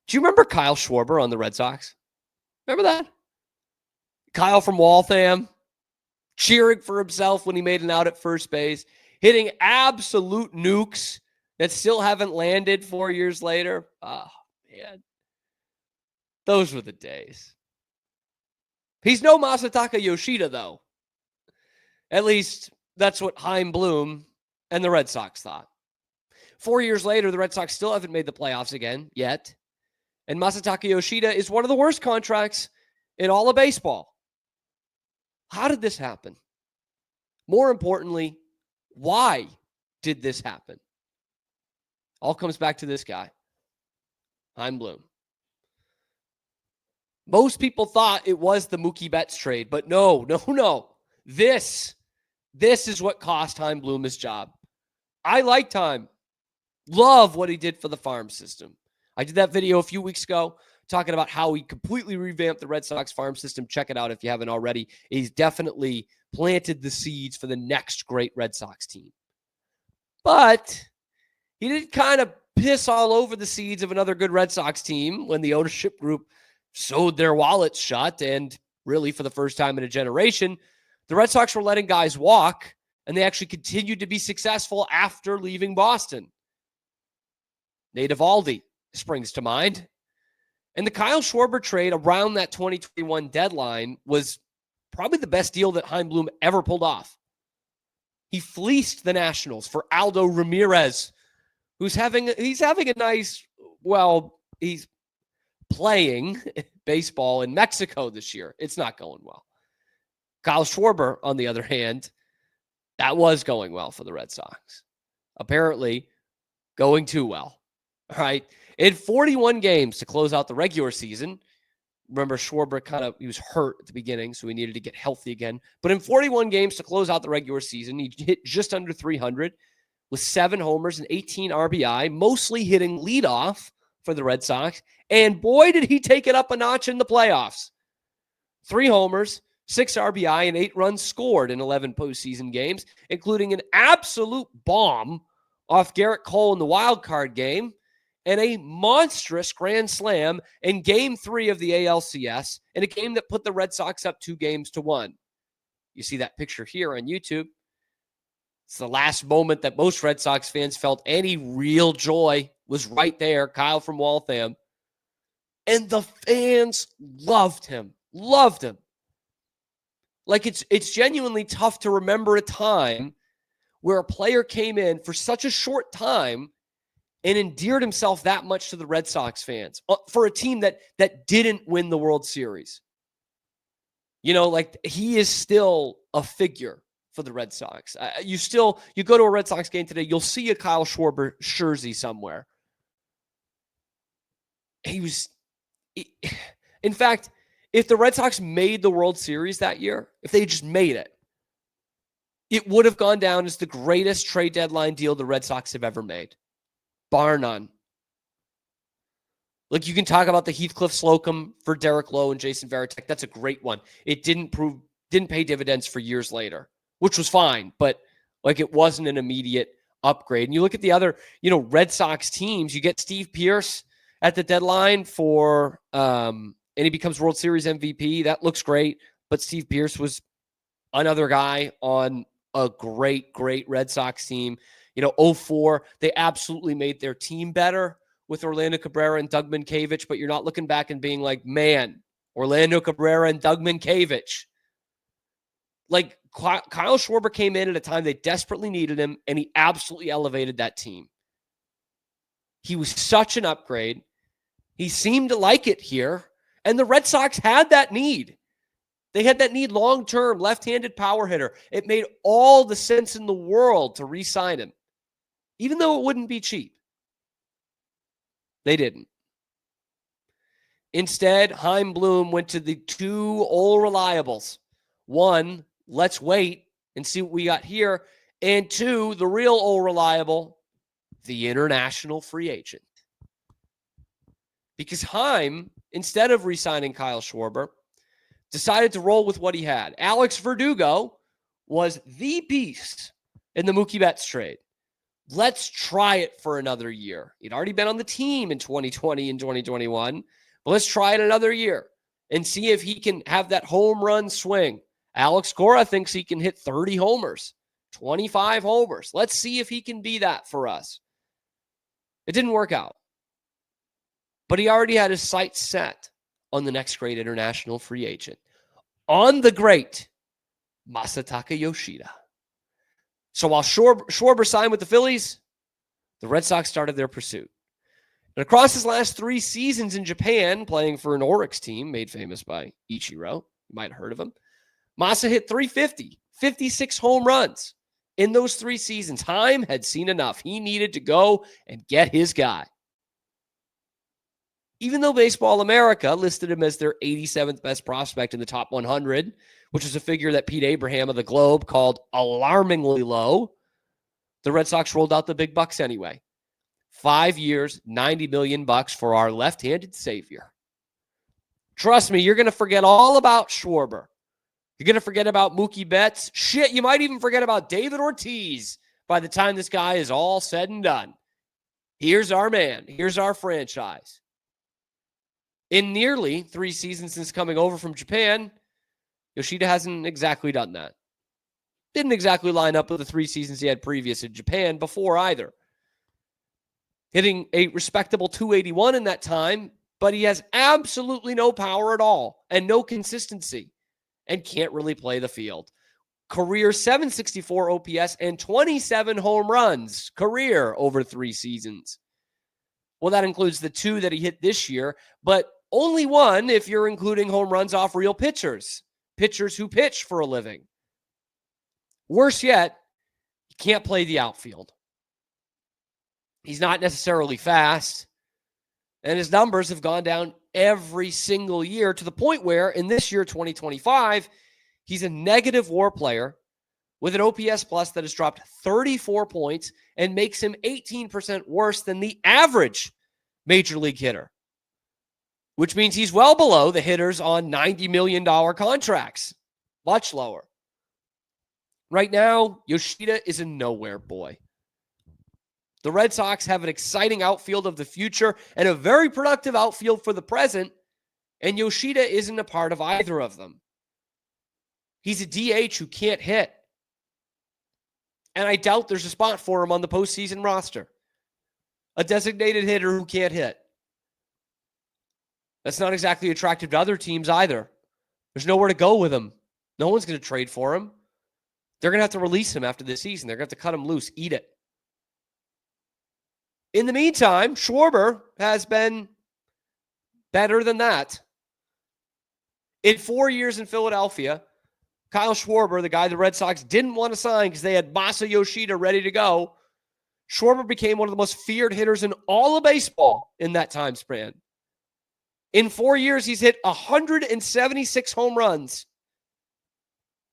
Do you remember Kyle Schwarber on the Red Sox? Remember that? Kyle from Waltham, cheering for himself when he made an out at first base, hitting absolute nukes that still haven't landed 4 years later. Oh, man. Those were the days. He's no Masataka Yoshida, though. At least that's what Chaim Bloom and the Red Sox thought. 4 years later, the Red Sox still haven't made the playoffs again yet. And Masataka Yoshida is one of the worst contracts in all of baseball. How did this happen? More importantly, why did this happen? All comes back to this guy, Chaim Bloom. Most people thought it was the Mookie Betts trade, but no. This is what cost Chaim Bloom his job. I liked Chaim. Love what he did for the farm system. I did that video a few weeks ago talking about how he completely revamped the Red Sox farm system. Check it out if you haven't already. He's definitely planted the seeds for the next great Red Sox team. But he did kind of piss all over the seeds of another good Red Sox team when the ownership group sewed their wallets shut. And really, for the first time in a generation, the Red Sox were letting guys walk, and they actually continued to be successful after leaving Boston. Nate Eovaldi springs to mind. And the Kyle Schwarber trade around that 2021 deadline was probably the best deal that Chaim Bloom ever pulled off. He fleeced the Nationals for Aldo Ramirez, who's having a nice, he's playing baseball in Mexico this year. It's not going well. Kyle Schwarber, on the other hand, that was going well for the Red Sox. Apparently, going too well. All right. In 41 games to close out the regular season, remember Schwarber he was hurt at the beginning, so he needed to get healthy again. But in 41 games to close out the regular season, he hit just under 300 with 7 homers and 18 RBI, mostly hitting leadoff for the Red Sox. And boy, did he take it up a notch in the playoffs. 3 homers, 6 RBI, and 8 runs scored in 11 postseason games, including an absolute bomb off Garrett Cole in the wild card game, and a monstrous grand slam in Game 3 of the ALCS, in a game that put the Red Sox up 2-1. You see that picture here on YouTube. It's the last moment that most Red Sox fans felt any real joy was right there, Kyle from Waltham. And the fans loved him. Like it's genuinely tough to remember a time where a player came in for such a short time and endeared himself that much to the Red Sox fans for a team that didn't win the World Series. You know, like he is still a figure for the Red Sox. You go to a Red Sox game today, you'll see a Kyle Schwarber jersey somewhere. In fact, if the Red Sox made the World Series that year, if they just made it, it would have gone down as the greatest trade deadline deal the Red Sox have ever made. Bar none. Like, you can talk about the Heathcliff Slocum for Derek Lowe and Jason Varitek. That's a great one. It didn't pay dividends for years later, which was fine, but like it wasn't an immediate upgrade. And you look at the other, Red Sox teams, you get Steve Pearce at the deadline and he becomes World Series MVP. That looks great. But Steve Pearce was another guy on a great Red Sox team. 2004, they absolutely made their team better with Orlando Cabrera and Doug Minkiewicz, but you're not looking back and being like, man, Orlando Cabrera and Doug Minkiewicz. Like, Kyle Schwarber came in at a time they desperately needed him, and he absolutely elevated that team. He was such an upgrade. He seemed to like it here, and the Red Sox had that need. They had that need long-term, left-handed power hitter. It made all the sense in the world to re-sign him, even though it wouldn't be cheap. They didn't. Instead, Chaim Bloom went to the 2 old reliables. 1, let's wait and see what we got here. And 2, the real old reliable, the international free agent. Because Chaim, instead of re-signing Kyle Schwarber, decided to roll with what he had. Alex Verdugo was the piece in the Mookie Betts trade. let's try it for another year. He'd already been on the team in 2020 and 2021, but let's try it another year and see if he can have that home run swing. Alex Cora thinks he can hit 30 homers, 25 homers. Let's see if he can be that for us. It didn't work out, but he already had his sights set on the next great international free agent, on the great Masataka Yoshida. So while Schwarber signed with the Phillies, the Red Sox started their pursuit. And across his last 3 seasons in Japan, playing for an Oryx team made famous by Ichiro, you might have heard of him, Masa hit 350, 56 home runs. In those 3 seasons, Chaim had seen enough. He needed to go and get his guy. Even though Baseball America listed him as their 87th best prospect in the top 100, which is a figure that Pete Abraham of the Globe called alarmingly low, the Red Sox rolled out the big bucks anyway. 5 years, $90 million for our left-handed savior. Trust me, you're going to forget all about Schwarber. You're going to forget about Mookie Betts. Shit, you might even forget about David Ortiz by the time this guy is all said and done. Here's our man. Here's our franchise. In nearly 3 seasons since coming over from Japan, Yoshida hasn't exactly done that. Didn't exactly line up with the 3 seasons he had previous in Japan before either. Hitting a respectable .281 in that time, but he has absolutely no power at all and no consistency and can't really play the field. Career .764 OPS and 27 home runs career over 3 seasons. Well, that includes the 2 that he hit this year, but only 1 if you're including home runs off real pitchers who pitch for a living. Worse yet, he can't play the outfield. He's not necessarily fast, and his numbers have gone down every single year to the point where in this year, 2025, he's a negative WAR player with an OPS plus that has dropped 34 points and makes him 18% worse than the average major league hitter, which means he's well below the hitters on $90 million contracts, much lower. Right now, Yoshida is a nowhere boy. The Red Sox have an exciting outfield of the future and a very productive outfield for the present, and Yoshida isn't a part of either of them. He's a DH who can't hit, and I doubt there's a spot for him on the postseason roster. A designated hitter who can't hit. That's not exactly attractive to other teams either. There's nowhere to go with him. No one's going to trade for him. They're going to have to release him after this season. They're going to have to cut him loose, eat it. In the meantime, Schwarber has been better than that. In 4 years in Philadelphia, Kyle Schwarber, the guy the Red Sox didn't want to sign because they had Masa Yoshida ready to go, Schwarber became one of the most feared hitters in all of baseball in that time span. In 4 years, he's hit 176 home runs,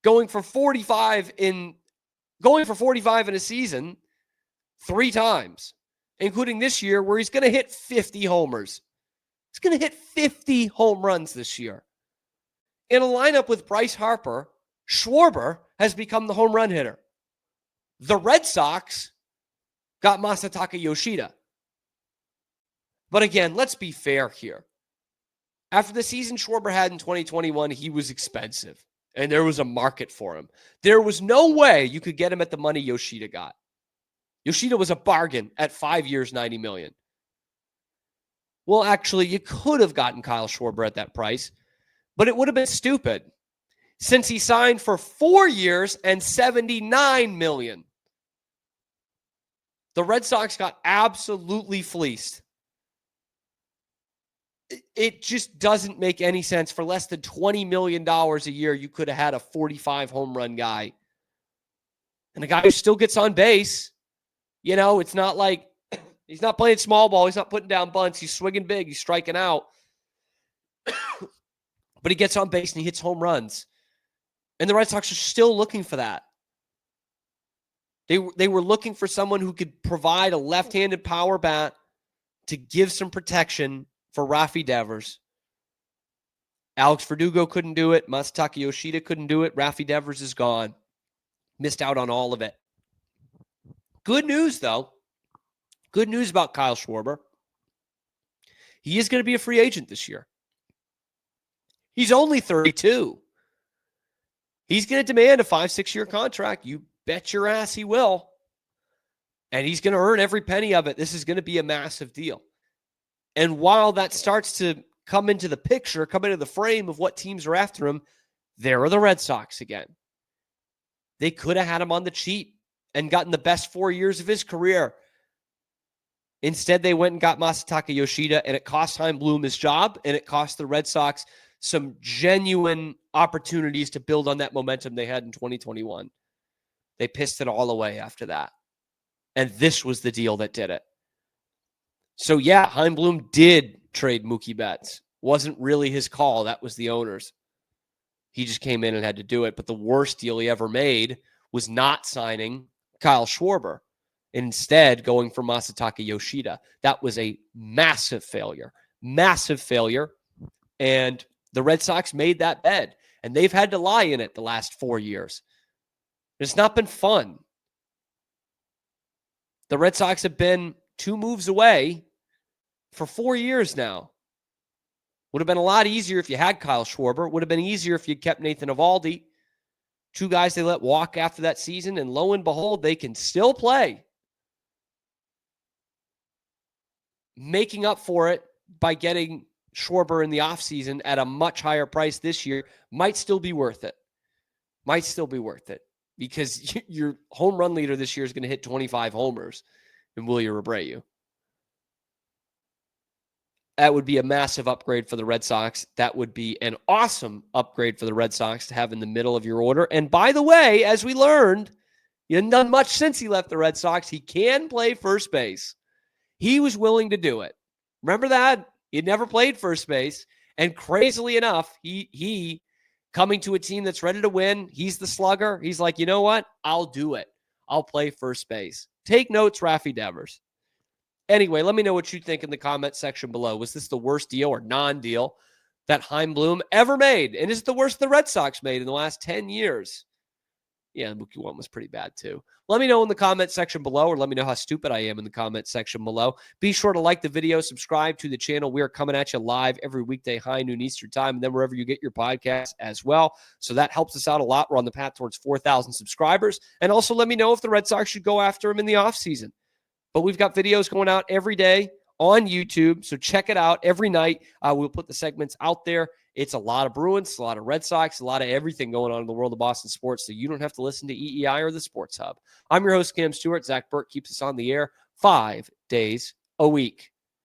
going for 45 in a season 3 times, including this year where he's going to hit 50 homers. He's going to hit 50 home runs this year. In a lineup with Bryce Harper, Schwarber has become the home run hitter. The Red Sox got Masataka Yoshida. But again, let's be fair here. After the season Schwarber had in 2021, he was expensive, and there was a market for him. There was no way you could get him at the money Yoshida got. Yoshida was a bargain at 5 years, $90 million. Well, actually, you could have gotten Kyle Schwarber at that price, but it would have been stupid since he signed for 4 years and $79 million. The Red Sox got absolutely fleeced. It just doesn't make any sense. For less than $20 million a year, you could have had a 45 home run guy. And a guy who still gets on base. You know, it's not like he's not playing small ball. He's not putting down bunts. He's swinging big. He's striking out. But he gets on base and he hits home runs. And the Red Sox are still looking for that. They were looking for someone who could provide a left-handed power bat to give some protection for Rafi Devers. Alex Verdugo couldn't do it. Masataka Yoshida couldn't do it. Rafi Devers is gone. Missed out on all of it. Good news, though. Good news about Kyle Schwarber. He is going to be a free agent this year. He's only 32. He's going to demand a 5-6-year contract. You bet your ass he will. And he's going to earn every penny of it. This is going to be a massive deal. And while that starts to come into the picture, come into the frame of what teams are after him, there are the Red Sox again. They could have had him on the cheap and gotten the best 4 years of his career. Instead, they went and got Masataka Yoshida, and it cost Chaim Bloom his job, and it cost the Red Sox some genuine opportunities to build on that momentum they had in 2021. They pissed it all away after that. And this was the deal that did it. So, yeah, Chaim Bloom did trade Mookie Betts. Wasn't really his call. That was the owner's. He just came in and had to do it. But the worst deal he ever made was not signing Kyle Schwarber. Instead, going for Masataka Yoshida. That was a massive failure. Massive failure. And the Red Sox made that bed. And they've had to lie in it the last 4 years. It's not been fun. The Red Sox have been 2 moves away for 4 years now. Would have been a lot easier if you had Kyle Schwarber. Would have been easier if you'd kept Nathan Eovaldi. 2 guys they let walk after that season, and lo and behold, they can still play. Making up for it by getting Schwarber in the offseason at a much higher price this year might still be worth it. Might still be worth it. Because your home run leader this year is going to hit 25 homers in Wilyer Abreu. That would be a massive upgrade for the Red Sox. That would be an awesome upgrade for the Red Sox to have in the middle of your order. And by the way, as we learned, he hasn't done much since he left the Red Sox. He can play first base. He was willing to do it. Remember that? He had never played first base. And crazily enough, he coming to a team that's ready to win, he's the slugger. He's like, you know what? I'll do it. I'll play first base. Take notes, Rafi Devers. Anyway, let me know what you think in the comment section below. Was this the worst deal or non-deal that Chaim Bloom ever made? And is it the worst the Red Sox made in the last 10 years? Yeah, the Mookie one was pretty bad too. Let me know in the comment section below, or let me know how stupid I am in the comment section below. Be sure to like the video, subscribe to the channel. We are coming at you live every weekday, high noon Eastern time, and then wherever you get your podcasts as well. So that helps us out a lot. We're on the path towards 4,000 subscribers. And also let me know if the Red Sox should go after him in the offseason. But we've got videos going out every day on YouTube, so check it out every night. We'll put the segments out there. It's a lot of Bruins, a lot of Red Sox, a lot of everything going on in the world of Boston sports, so you don't have to listen to EEI or the Sports Hub. I'm your host, Cam Stewart. Zach Burke keeps us on the air 5 days a week.